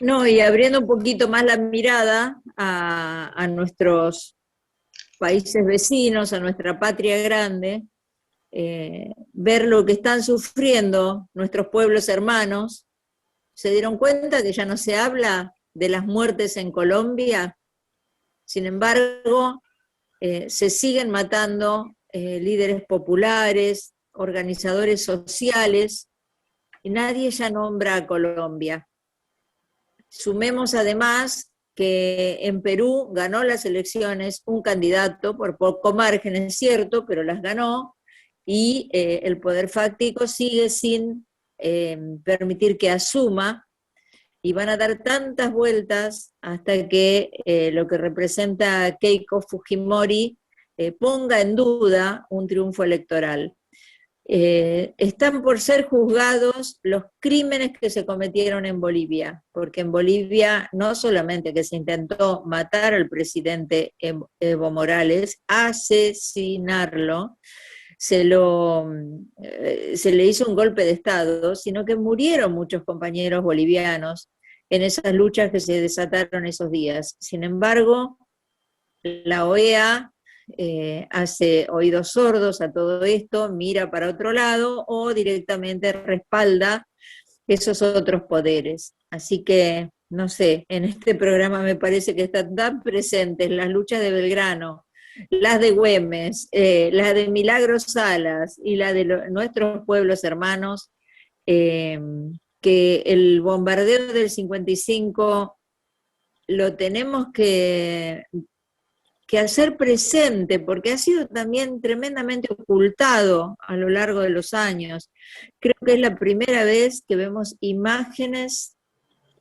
No, y abriendo un poquito más la mirada a nuestros países vecinos, a nuestra patria grande, ver lo que están sufriendo nuestros pueblos hermanos. ¿Se dieron cuenta que ya no se habla de las muertes en Colombia? Sin embargo, se siguen matando líderes populares, organizadores sociales, y nadie ya nombra a Colombia. Sumemos además que en Perú ganó las elecciones un candidato, por poco margen es cierto, pero las ganó, y el poder fáctico sigue sin permitir que asuma, y van a dar tantas vueltas hasta que lo que representa Keiko Fujimori ponga en duda un triunfo electoral. Están por ser juzgados los crímenes que se cometieron en Bolivia, porque en Bolivia no solamente que se intentó matar al presidente Evo Morales, asesinarlo, se le hizo un golpe de Estado, sino que murieron muchos compañeros bolivianos en esas luchas que se desataron esos días. Sin embargo, la OEA hace oídos sordos a todo esto, mira para otro lado o directamente respalda esos otros poderes. Así que, no sé, en este programa me parece que están tan presentes las luchas de Belgrano, las de Güemes, las de Milagros Salas y la de nuestros pueblos hermanos, que el bombardeo del 55 lo tenemos que hacer presente, porque ha sido también tremendamente ocultado a lo largo de los años. Creo que es la primera vez que vemos imágenes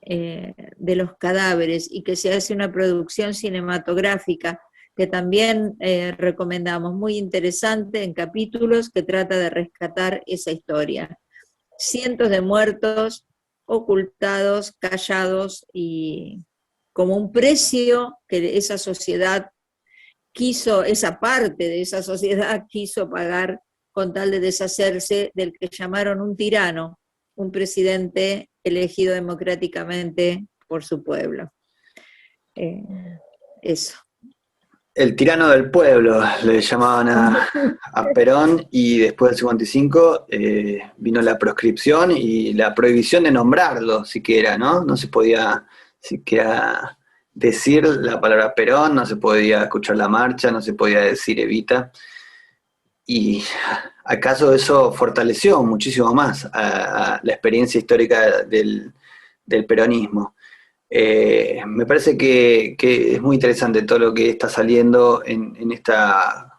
de los cadáveres y que se hace una producción cinematográfica que también recomendamos, muy interesante, en capítulos que trata de rescatar esa historia. Cientos de muertos ocultados, callados, y como un precio que esa sociedad quiso, esa parte de esa sociedad quiso pagar con tal de deshacerse del que llamaron un tirano, un presidente elegido democráticamente por su pueblo. Eso. El tirano del pueblo, le llamaban a Perón, y después del 55 vino la proscripción y la prohibición de nombrarlo siquiera, ¿no? No se podía siquiera decir la palabra Perón, no se podía escuchar la marcha, no se podía decir Evita. ¿Y acaso eso fortaleció muchísimo más a la experiencia histórica del peronismo? Me parece que es muy interesante todo lo que está saliendo en esta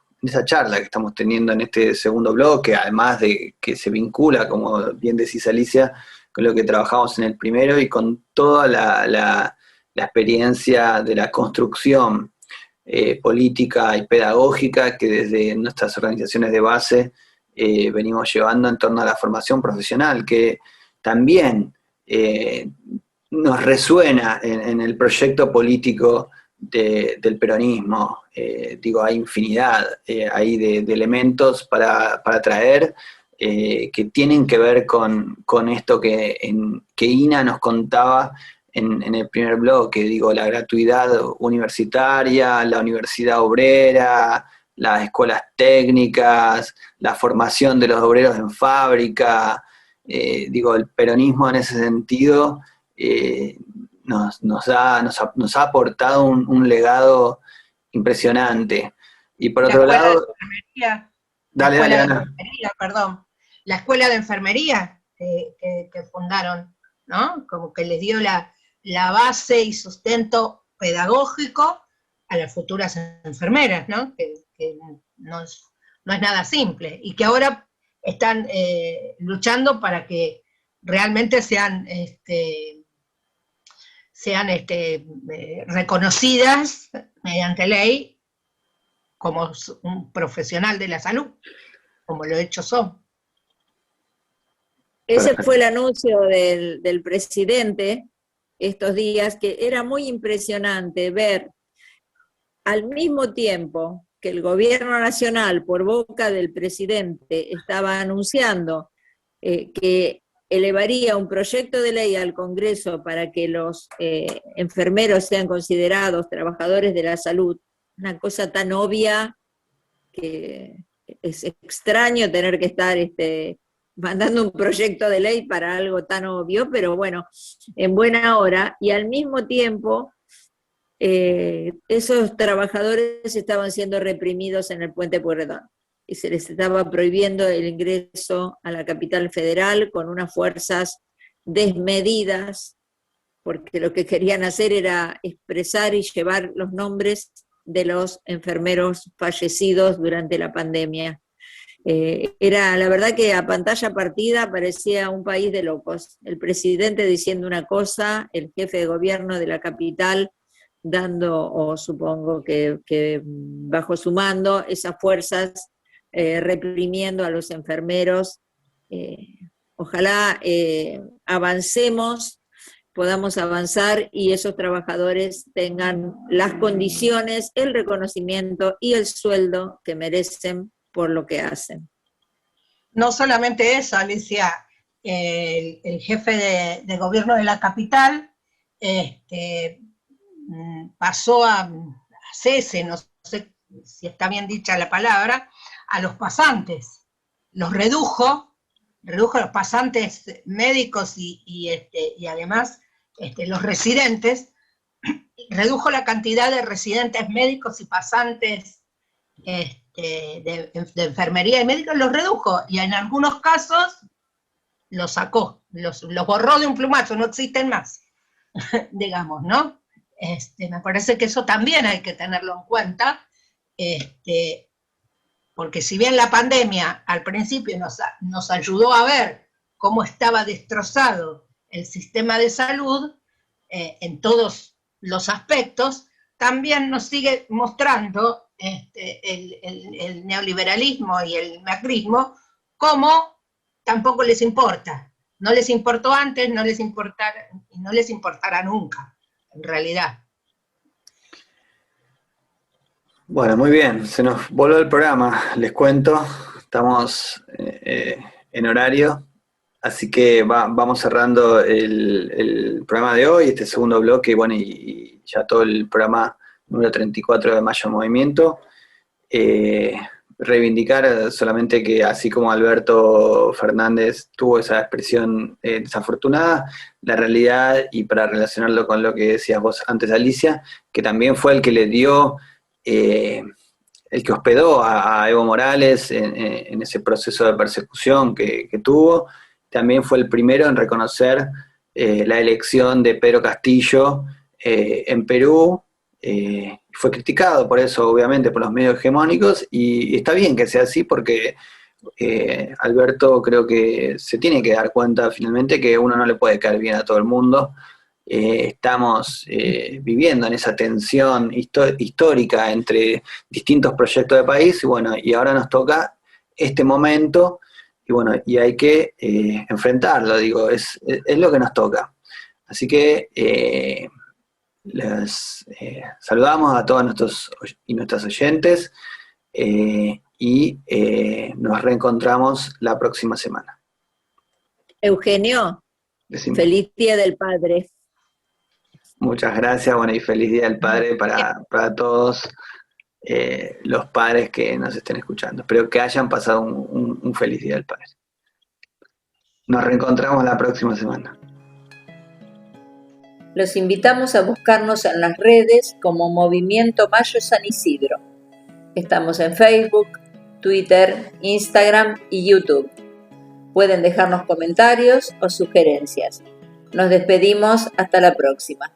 charla que estamos teniendo en este segundo bloque, además de que se vincula, como bien decís, Alicia, con lo que trabajamos en el primero y con toda la experiencia de la construcción política y pedagógica que desde nuestras organizaciones de base venimos llevando en torno a la formación profesional, que también nos resuena en el proyecto político del peronismo. Hay infinidad ahí de elementos para traer que tienen que ver con esto que Ina nos contaba en el primer bloque, la gratuidad universitaria, la universidad obrera, las escuelas técnicas, la formación de los obreros en fábrica. El peronismo en ese sentido nos ha aportado un legado impresionante. Y por otro lado... Dale, Ana. Perdón. La escuela de enfermería que fundaron, ¿no? Como que les dio la base y sustento pedagógico a las futuras enfermeras, ¿no? Que no es nada simple, y que ahora están luchando para que realmente sean reconocidas mediante ley como un profesional de la salud, como lo hechos son. Ese fue el anuncio del presidente estos días, que era muy impresionante ver al mismo tiempo que el gobierno nacional, por boca del presidente, estaba anunciando que elevaría un proyecto de ley al Congreso para que los enfermeros sean considerados trabajadores de la salud, una cosa tan obvia que es extraño tener que estar mandando un proyecto de ley para algo tan obvio, pero bueno, en buena hora, y al mismo tiempo esos trabajadores estaban siendo reprimidos en el Puente Pueyrredón, y se les estaba prohibiendo el ingreso a la capital federal con unas fuerzas desmedidas, porque lo que querían hacer era expresar y llevar los nombres de los enfermeros fallecidos durante la pandemia. Era la verdad que a pantalla partida parecía un país de locos, el presidente diciendo una cosa, el jefe de gobierno de la capital dando, o supongo que bajo su mando, esas fuerzas reprimiendo a los enfermeros. Ojalá podamos avanzar y esos trabajadores tengan las condiciones, el reconocimiento y el sueldo que merecen por lo que hacen. No solamente eso, Alicia, el jefe de gobierno de la capital pasó a cese, no sé si está bien dicha la palabra, a los pasantes. Los redujo los pasantes médicos y además los residentes, redujo la cantidad de residentes médicos y pasantes de enfermería y médicos, los redujo, y en algunos casos los sacó, los borró de un plumazo, no existen más, digamos, ¿no? Me parece que eso también hay que tenerlo en cuenta, porque si bien la pandemia al principio nos ayudó a ver cómo estaba destrozado el sistema de salud en todos los aspectos, también nos sigue mostrando el neoliberalismo y el macrismo cómo tampoco les importa. No les importó antes, no les importará y no les importará nunca, en realidad. Bueno, muy bien, se nos voló el programa, les cuento, estamos en horario, así que vamos cerrando el programa de hoy, este segundo bloque, bueno, y ya todo el programa número 34 de Mayo Movimiento. Reivindicar solamente que así como Alberto Fernández tuvo esa expresión desafortunada, la realidad, y para relacionarlo con lo que decías vos antes, Alicia, que también fue el que le dio... el que hospedó a Evo Morales en ese proceso de persecución que tuvo, también fue el primero en reconocer la elección de Pedro Castillo en Perú. Fue criticado por eso, obviamente, por los medios hegemónicos, y está bien que sea así porque Alberto creo que se tiene que dar cuenta finalmente que uno no le puede caer bien a todo el mundo. Estamos viviendo en esa tensión histórica entre distintos proyectos de país, y bueno, y ahora nos toca este momento, y bueno, y hay que enfrentarlo, digo, es lo que nos toca. Así que les saludamos a todos nuestros y nuestras oyentes, y nos reencontramos la próxima semana. Eugenio, feliz Día del Padre. Muchas gracias, bueno, y feliz Día del Padre para todos los padres que nos estén escuchando. Espero que hayan pasado un feliz Día del Padre. Nos reencontramos la próxima semana. Los invitamos a buscarnos en las redes como Movimiento Mayo San Isidro. Estamos en Facebook, Twitter, Instagram y YouTube. Pueden dejarnos comentarios o sugerencias. Nos despedimos hasta la próxima.